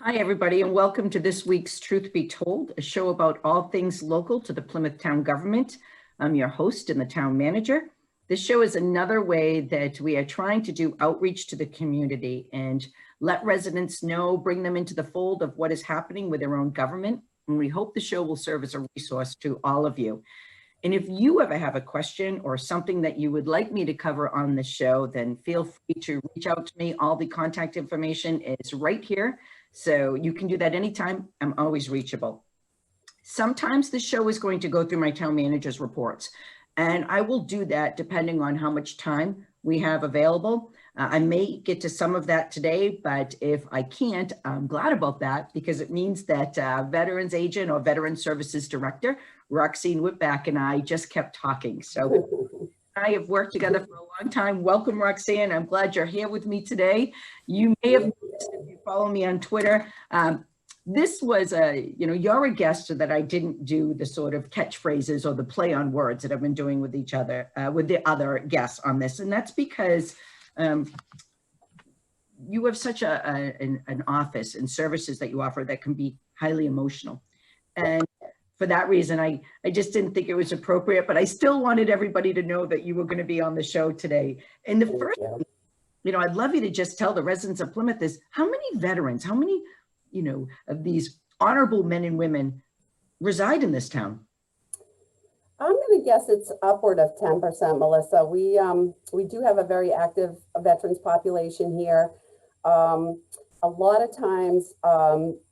Hi, everybody, and welcome to this week's Truth Be Told, a show about all things local to the Plymouth town government. I'm your host and the town manager. This show is another way that we are trying to do outreach to the community and let residents know, bring them into the fold of what is happening with their own government. And we hope the show will serve as a resource to all of you. And if you ever have a question or something that you would like me to cover on the show, then feel free to reach out to me. All the contact information is right here. So you can do that anytime. I'm always reachable. Sometimes the show is going to go through my town manager's reports, and I will do that depending on how much time we have available. I may get to some of that today, but if I can't, I'm glad about that because it means that Veterans Agent or Veteran Services Director, Roxanne Whitback, and I just kept talking. So I have worked together for a long time. Welcome, Roxanne. I'm glad you're here with me today. You may have noticed if you follow me on Twitter. This was you're a guest that I didn't do the sort of catchphrases or the play on words that I've been doing with each other, with the other guests on this. And that's because you have such an office and services that you offer that can be highly emotional. And for that reason, I just didn't think it was appropriate, but I still wanted everybody to know that you were going to be on the show today. And the first, I'd love you to just tell the residents of Plymouth is how many veterans, how many, of these honorable men and women reside in this town? I'm going to guess it's upward of 10%, Melissa. We do have a very active veterans population here. A lot of times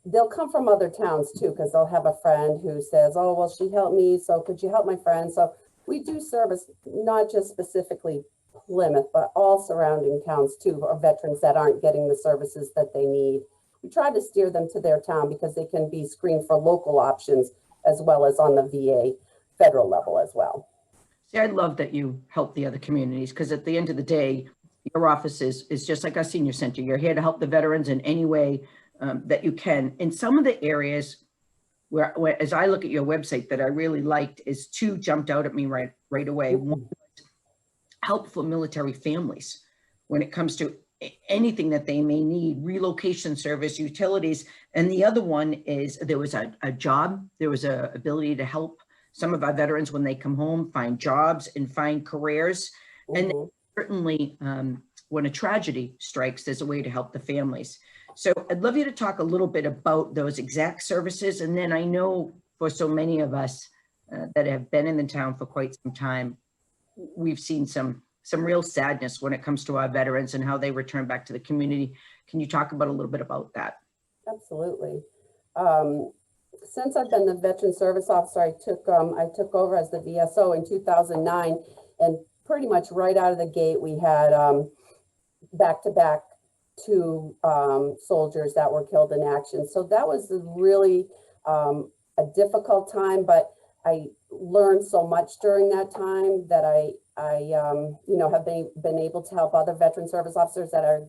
they'll come from other towns too, because they'll have a friend who says, oh, well, she helped me, so could you help my friend? So we do service not just specifically Plymouth, but all surrounding towns too, of veterans that aren't getting the services that they need. We try to steer them to their town because they can be screened for local options as well as on the VA federal level as well. See, I love that you help the other communities because at the end of the day, your office is just like our senior center. You're here to help the veterans in any way that you can. In some of the areas where, as I look at your website, that I really liked is two jumped out at me right away. One was help for military families when it comes to anything that they may need, relocation service, utilities. And the other one is there was a job, there was a ability to help some of our veterans when they come home, find jobs and find careers. And certainly when a tragedy strikes, there's a way to help the families. So I'd love you to talk a little bit about those exact services. And then I know for so many of us that have been in the town for quite some time, we've seen some real sadness when it comes to our veterans and how they return back to the community. Can you talk about a little bit about that? Absolutely. Since I've been the veteran service officer, I took over as the VSO in 2009, and pretty much right out of the gate, we had back-to-back two soldiers that were killed in action. So that was really a difficult time, but I learned so much during that time that I have been able to help other veteran service officers that are,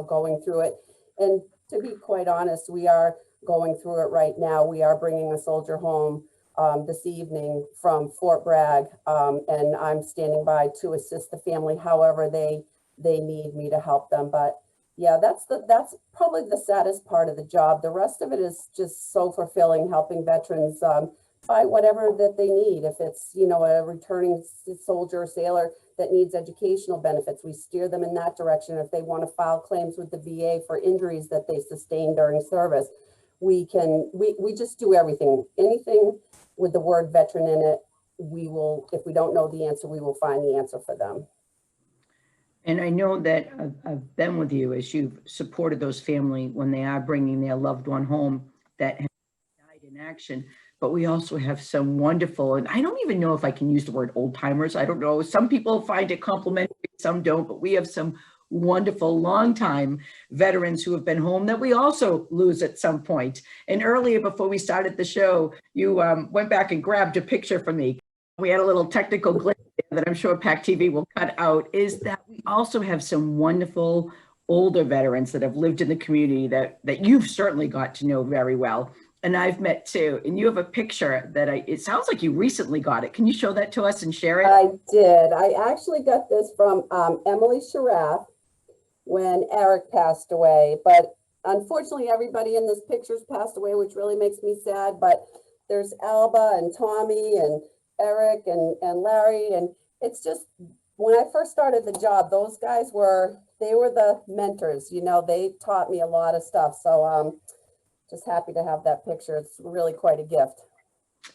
going through it. And to be quite honest, we are going through it right now. We are bringing a soldier home this evening from Fort Bragg, and I'm standing by to assist the family however they need me to help them. But yeah, that's probably the saddest part of the job. The rest of it is just so fulfilling, helping veterans find whatever that they need. If it's, a returning soldier or sailor that needs educational benefits, we steer them in that direction. If they want to file claims with the VA for injuries that they sustained during service, we just do everything. Anything with the word veteran in it, we will, if we don't know the answer, we will find the answer for them. And I know that I've been with you as you've supported those families when they are bringing their loved one home that has died in action. But we also have some wonderful, and I don't even know if I can use the word old timers. I don't know. Some people find it complimentary, some don't, but we have some wonderful longtime veterans who have been home that we also lose at some point. And earlier, before we started the show, you went back and grabbed a picture from me. We had a little technical glitch that I'm sure PAC TV will cut out, is that we also have some wonderful older veterans that have lived in the community that you've certainly got to know very well. And I've met too. And you have a picture that it sounds like you recently got it. Can you show that to us and share it? I did. I actually got this from Emily Sharaf when Eric passed away. But unfortunately, everybody in this picture's passed away, which really makes me sad, but there's Alba and Tommy and Eric and Larry. And it's just, when I first started the job, those guys they were the mentors, you know, they taught me a lot of stuff. So just happy to have that picture. It's really quite a gift.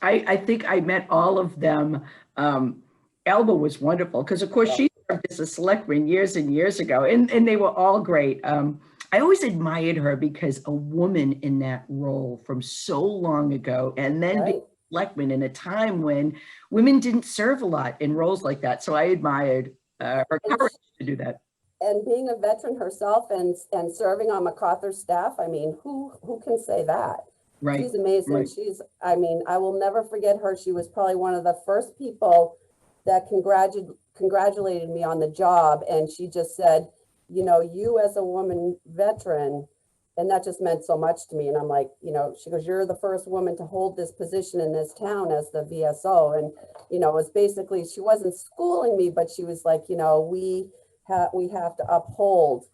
I think I met all of them. Elba was wonderful because, of course, she served as a selectman years and years ago, and they were all great. I always admired her because a woman in that role from so long ago, and then being selectman in a time when women didn't serve a lot in roles like that. So I admired her courage to do that. And being a veteran herself and serving on MacArthur's staff, I mean, who can say that? Right. She's amazing. Right. I mean, I will never forget her. She was probably one of the first people that congratulated me on the job. And she just said, you know, you as a woman veteran, and that just meant so much to me. And I'm like, you know, she goes, you're the first woman to hold this position in this town as the VSO. And, you know, it was basically, she wasn't schooling me, but she was like, you know, we have to uphold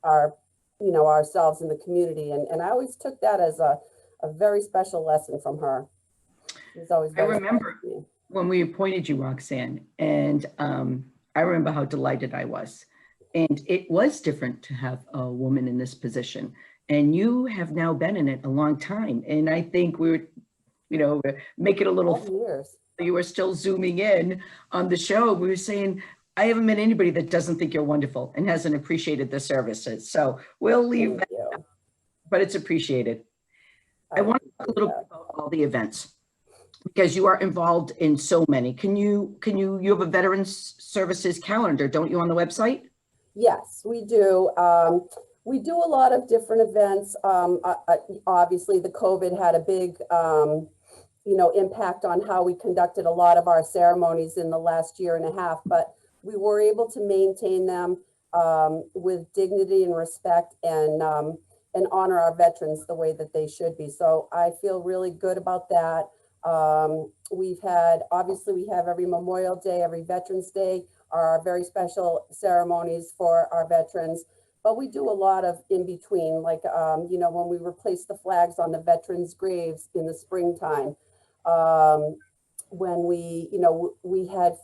our, you know, ourselves in the community. And I always took that as a very special lesson from her. It was always very I remember when we appointed you, Roxanne, and I remember how delighted I was. And it was different to have a woman in this position. And you have now been in it a long time. And I think we were, you know, make it a little years. You were still zooming in on the show. We were saying, I haven't met anybody that doesn't think you're wonderful and hasn't appreciated the services. So we'll leave that, but it's appreciated. I want to talk a little bit about all the events because you are involved in so many. You have a Veterans Services calendar, don't you, on the website? Yes, we do. We do a lot of different events. Obviously, the COVID had a big, you know, impact on how we conducted a lot of our ceremonies in the last year and a half, but we were able to maintain them with dignity and respect and honor our veterans the way that they should be. So I feel really good about that. Obviously we have every Memorial Day, every Veterans Day, our very special ceremonies for our veterans, but we do a lot of in between, like, you know, when we replace the flags on the veterans' graves in the springtime, when we, you know, we have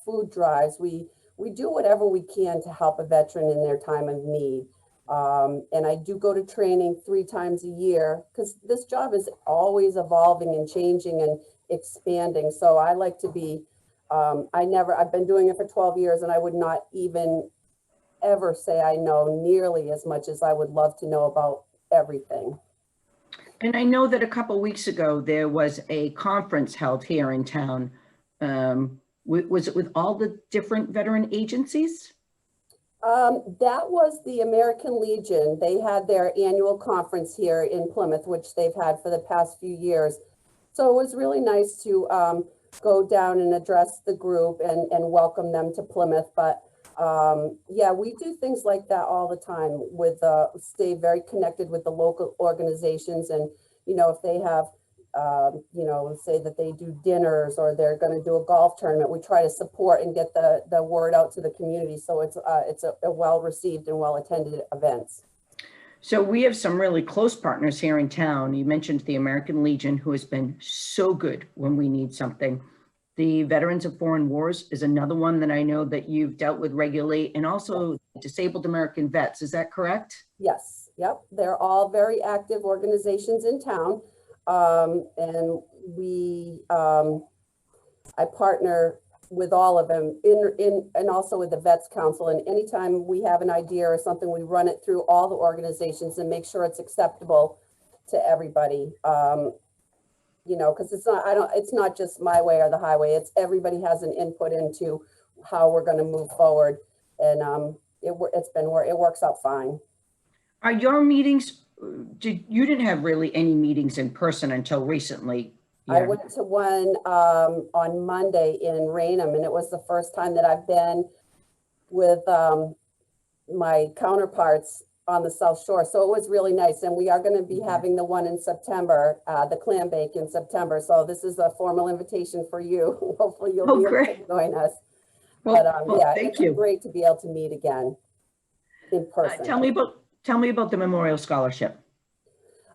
food drives, we do whatever we can to help a veteran in their time of need. And I do go to training 3 times a year because this job is always evolving and changing and expanding. So I like to be, I've been doing it for 12 years and I would not even ever say I know nearly as much as I would love to know about everything. And I know that a couple of weeks ago, there was a conference held here in town. Was it with all the different veteran agencies? That was the American Legion. They had their annual conference here in Plymouth, which they've had for the past few years. So it was really nice to go down and address the group and welcome them to Plymouth. But yeah, we do things like that all the time with stay very connected with the local organizations. And, you know, if they have, you know, say that they do dinners or they're going to do a golf tournament, we try to support and get the word out to the community. So it's a well-received and well-attended events. So we have some really close partners here in town. You mentioned the American Legion, who has been so good when we need something. The Veterans of Foreign Wars is another one that I know that you've dealt with regularly, and also Disabled American Vets. Is that correct? Yes. Yep. They're all very active organizations in town. And I partner with all of them and also with the Vets Council. And anytime we have an idea or something, we run it through all the organizations and make sure it's acceptable to everybody. You know, because it's not just my way or the highway. It's everybody has an input into how we're going to move forward. And it works out fine. Are your meetings, you didn't have really any meetings in person until recently? Yeah. I went to one on Monday in Raynham, and it was the first time that I've been with my counterparts on the South Shore. So it was really nice. And we are going to be having the one in September, the clam bake in September. So this is a formal invitation for you. Hopefully you'll be able to join us. Well, but yeah, it's great to be able to meet again in person. Tell tell me about the Memorial Scholarship.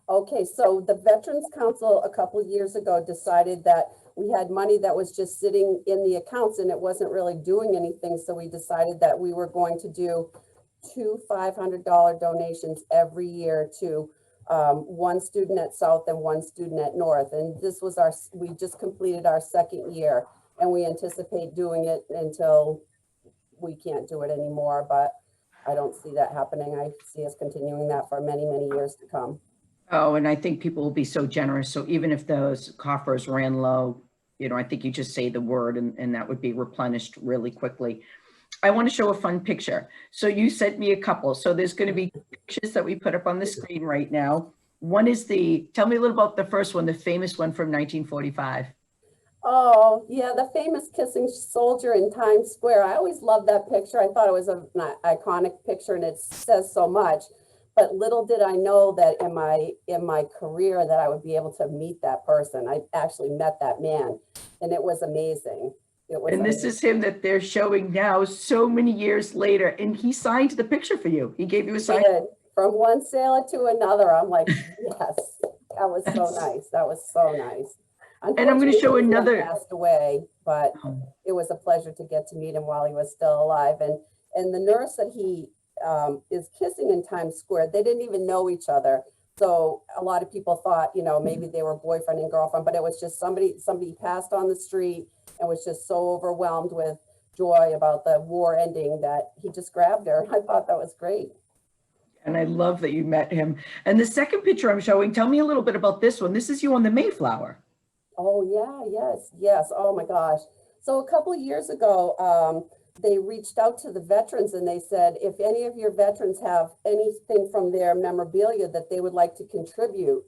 Okay, so the Veterans Council a couple years ago decided that we had money that was just sitting in the accounts and it wasn't really doing anything. So we decided that we were going to do two $500 donations every year to one student at South and one student at North. And this was we just completed our second year and we anticipate doing it until we can't do it anymore, but I don't see that happening. I see us continuing that for many, many years to come. Oh, and I think people will be so generous. So even if those coffers ran low, you know, I think you just say the word and that would be replenished really quickly. I want to show a fun picture. So you sent me a couple. So there's going to be pictures that we put up on the screen right now. One is tell me a little about the first one, the famous one from 1945. Oh, yeah, the famous kissing soldier in Times Square. I always loved that picture. I thought it was an iconic picture and it says so much. But little did I know that in my career that I would be able to meet that person. I actually met that man and it was amazing. And this is him that they're showing now so many years later. And he signed the picture for you. He gave you a sign. From one sailor to another. I'm like, yes, that was so nice. That was so nice. And I'm going to show another. He passed away, but it was a pleasure to get to meet him while he was still alive. And the nurse that he is kissing in Times Square, they didn't even know each other. So a lot of people thought, you know, maybe they were boyfriend and girlfriend, but it was just somebody passed on the street and was just so overwhelmed with joy about the war ending that he just grabbed her. I thought that was great. And I love that you met him. And the second picture I'm showing, tell me a little bit about this one. This is you on the Mayflower. Oh yeah, yes. Oh my gosh. So a couple of years ago, they reached out to the veterans and they said, if any of your veterans have anything from their memorabilia that they would like to contribute.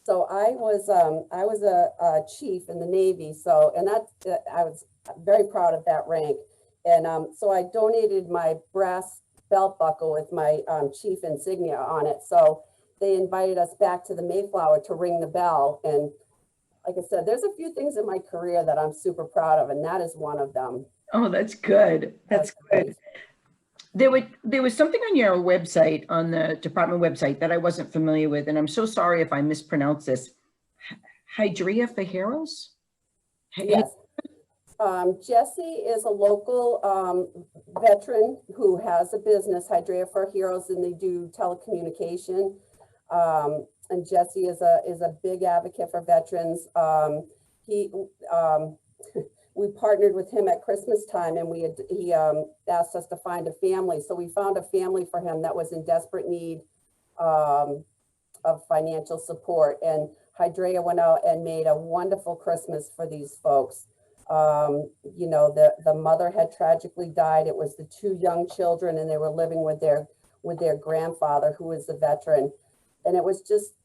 So I was a chief in the Navy. So, and I was very proud of that rank. And so I donated my brass belt buckle with my chief insignia on it. So they invited us back to the Mayflower to ring the bell. And like I said, there's a few things in my career that I'm super proud of, and that is one of them. Oh, that's good. That's good. There was something on your website, on the department website, that I wasn't familiar with, and I'm so sorry if I mispronounce this. Hydra for Heroes? Yes. Jesse is a local veteran who has a business, Hydra for Heroes, and they do telecommunication. And Jesse is a big advocate for veterans. We partnered with him at Christmas time, and he asked us to find a family. So we found a family for him that was in desperate need of financial support. And Hydra went out and made a wonderful Christmas for these folks. You know, the mother had tragically died. It was the two young children, and they were living with their grandfather, who was a veteran. And it was just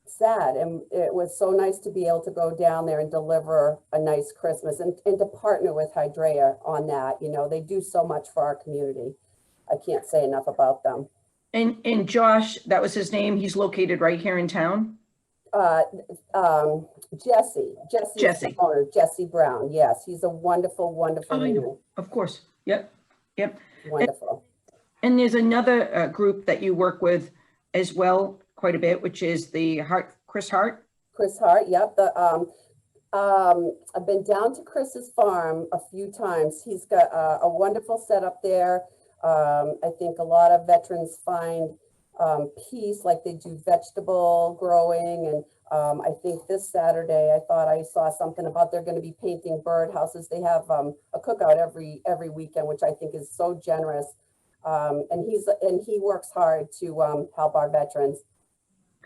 sad. And it was so nice to be able to go down there and deliver a nice Christmas and to partner with Hydra on that. You know, they do so much for our community. I can't say enough about them. And Josh, that was his name. He's located right here in town. Jesse owner, Jesse Brown. Yes, he's a wonderful man. Of course. Yep. Wonderful. And there's another group that you work with as well quite a bit, which is the Chris Hart. Chris Hart. Yep. I've been down to Chris's farm a few times. He's got a wonderful setup there. I think a lot of veterans find peace, like they do vegetable growing. And I think this Saturday, I thought I saw something about they're going to be painting birdhouses. They have a cookout every weekend, which I think is so generous. And he works hard to help our veterans.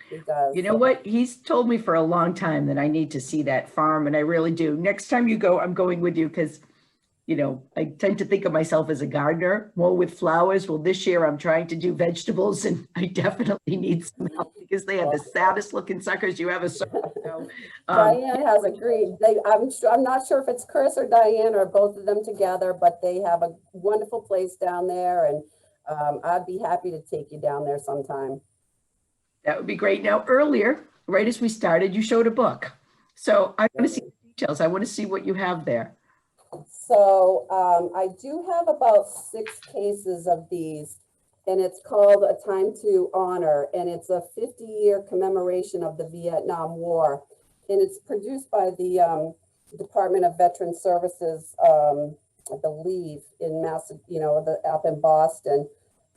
He does. You know what? He's told me for a long time that I need to see that farm, and I really do. Next time you go, I'm going with you because, you know, I tend to think of myself as a gardener, more with flowers. Well, this year I'm trying to do vegetables, and I definitely need some help because they have the saddest looking suckers you ever saw. So, Diane has agreed. I'm not sure if it's Chris or Diane or both of them together, but they have a wonderful place down there, and I'd be happy to take you down there sometime. That would be great. Now, earlier, right as we started, you showed a book. So I want to see the details. I want to see what you have there. So I do have about 6 cases of these, and it's called A Time to Honor, and it's a 50-year commemoration of the Vietnam War. And it's produced by the Department of Veteran Services, I believe, in up in Boston.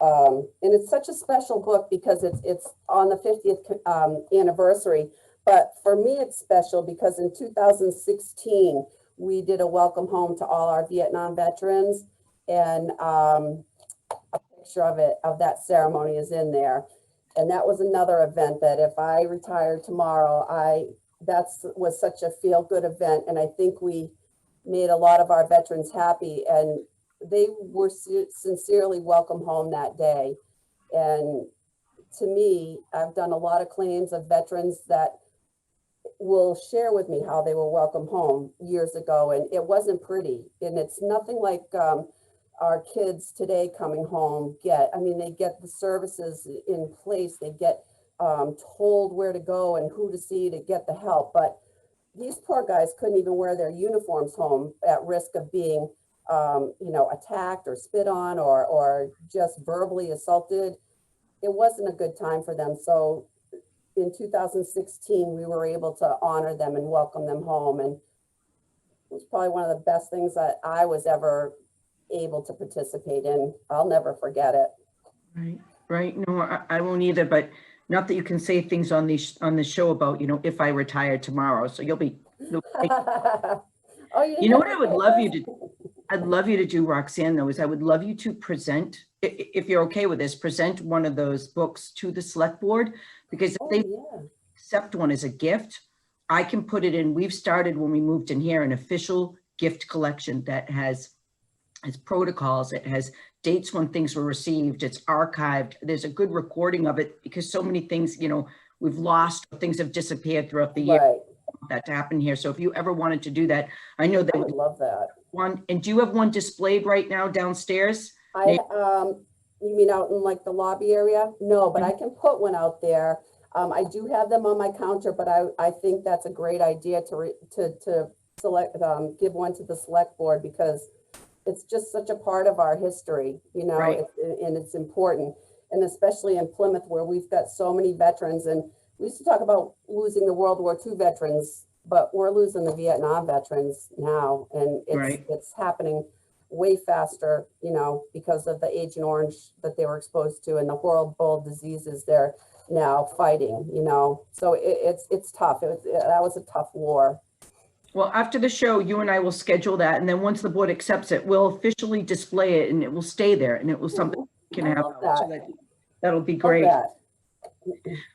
And it's such a special book because it's on the 50th anniversary. But for me, it's special because in 2016, we did a welcome home to all our Vietnam veterans, and a picture of that ceremony is in there. And that was another event that if I retired tomorrow, was such a feel-good event. And I think we made a lot of our veterans happy, and they were sincerely welcome home that day. And to me, I've done a lot of claims of veterans that will share with me how they were welcome home years ago, and it wasn't pretty. And it's nothing like our kids today coming home get. I mean, they get the services in place, they get told where to go and who to see to get the help. But these poor guys couldn't even wear their uniforms home at risk of being attacked or spit on or just verbally assaulted. It wasn't a good time for them. So in 2016, we were able to honor them and welcome them home. And it was probably one of the best things that I was ever able to participate in. I'll never forget it. Right. No, I won't either, but not that you can say things on the show about, if I retire tomorrow. So you'll be. Oh, you know what I would love you to I'd love you to do, Roxanne, though, is I would love you to present, if you're okay with this, present one of those books to the select board, because if they accept one as a gift, I can put it in. We've started, when we moved in here, an official gift collection that has protocols. It has dates when things were received. It's archived. There's a good recording of it, because so many things, we've lost, things have disappeared throughout the year. Right. That to happen here. So if you ever wanted to do that, I know they would love that. One, and do you have one displayed right now downstairs? You mean out in like the lobby area? No, but I can put one out there. I do have them on my counter, but I think that's a great idea to select, give one to the select board, because it's just such a part of our history, Right. and it's important. And especially in Plymouth, where we've got so many veterans, and we used to talk about losing the World War II veterans, but we're losing the Vietnam veterans now. And it's happening way faster, because of the Agent Orange that they were exposed to and the horrible diseases they're now fighting, So it's tough. That was a tough war. Well, after the show, you and I will schedule that. And then once the board accepts it, we'll officially display it, and it will stay there, and it will something we can have. That'll be great.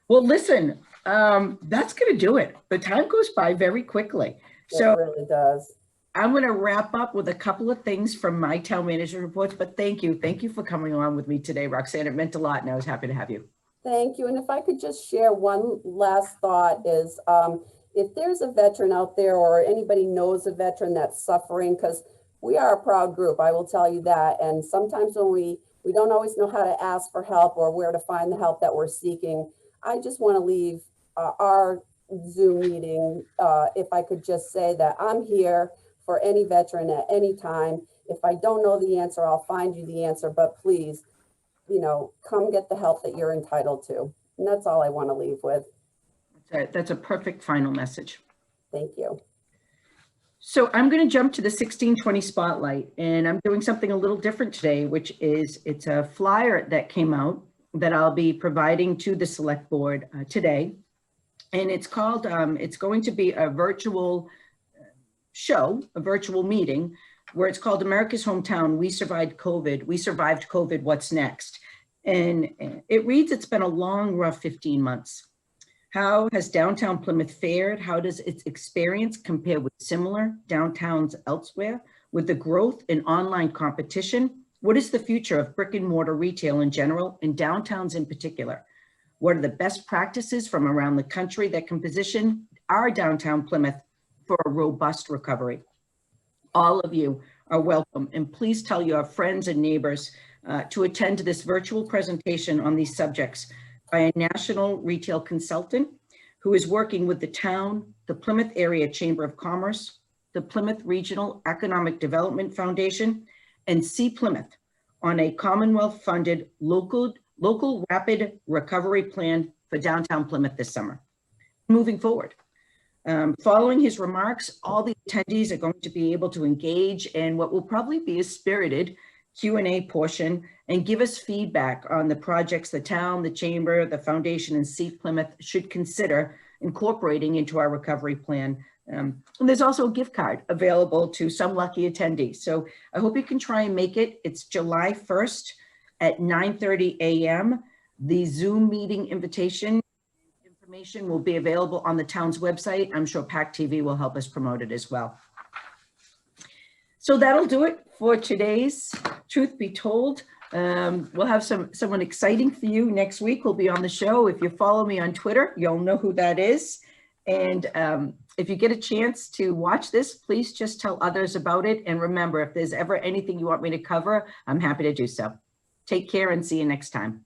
Well, listen, that's going to do it. The time goes by very quickly. So it really does. I'm going to wrap up with a couple of things from my town manager reports, but thank you. Thank you for coming on with me today, Roxanne. It meant a lot, and I was happy to have you. Thank you. And if I could just share one last thought is, if there's a veteran out there, or anybody knows a veteran that's suffering, because we are a proud group, I will tell you that. And sometimes when we don't always know how to ask for help or where to find the help that we're seeking, I just want to leave our Zoom meeting, if I could just say that I'm here for any veteran at any time. If I don't know the answer, I'll find you the answer, but please, come get the help that you're entitled to. And that's all I want to leave with. That's a perfect final message. Thank you. So I'm going to jump to the 1620 spotlight, and I'm doing something a little different today, which is it's a flyer that came out that I'll be providing to the select board today. And it's called, it's going to be a virtual show, a virtual meeting, where it's called America's Hometown, We Survived COVID, What's Next? And it reads, it's been a long, rough 15 months. How has downtown Plymouth fared? How does its experience compare with similar downtowns elsewhere? With the growth in online competition, what is the future of brick and mortar retail in general and downtowns in particular? What are the best practices from around the country that can position our downtown Plymouth for a robust recovery? All of you are welcome, and please tell your friends and neighbors to attend to this virtual presentation on these subjects by a national retail consultant who is working with the town, the Plymouth Area Chamber of Commerce, the Plymouth Regional Economic Development Foundation, and See Plymouth on a Commonwealth-funded local rapid recovery plan for downtown Plymouth this summer. Moving forward, following his remarks, all the attendees are going to be able to engage in what will probably be a spirited Q&A portion and give us feedback on the projects the town, the chamber, the foundation, and Seat Plymouth should consider incorporating into our recovery plan. And there's also a gift card available to some lucky attendees. So I hope you can try and make it. It's July 1st at 9:30 a.m. The Zoom meeting information will be available on the town's website. I'm sure PAC TV will help us promote it as well. So that'll do it for today's Truth Be Told. We'll have someone exciting for you next week. Who'll be on the show. If you follow me on Twitter, you'll know who that is. And if you get a chance to watch this, please just tell others about it. And remember, if there's ever anything you want me to cover, I'm happy to do so. Take care and see you next time.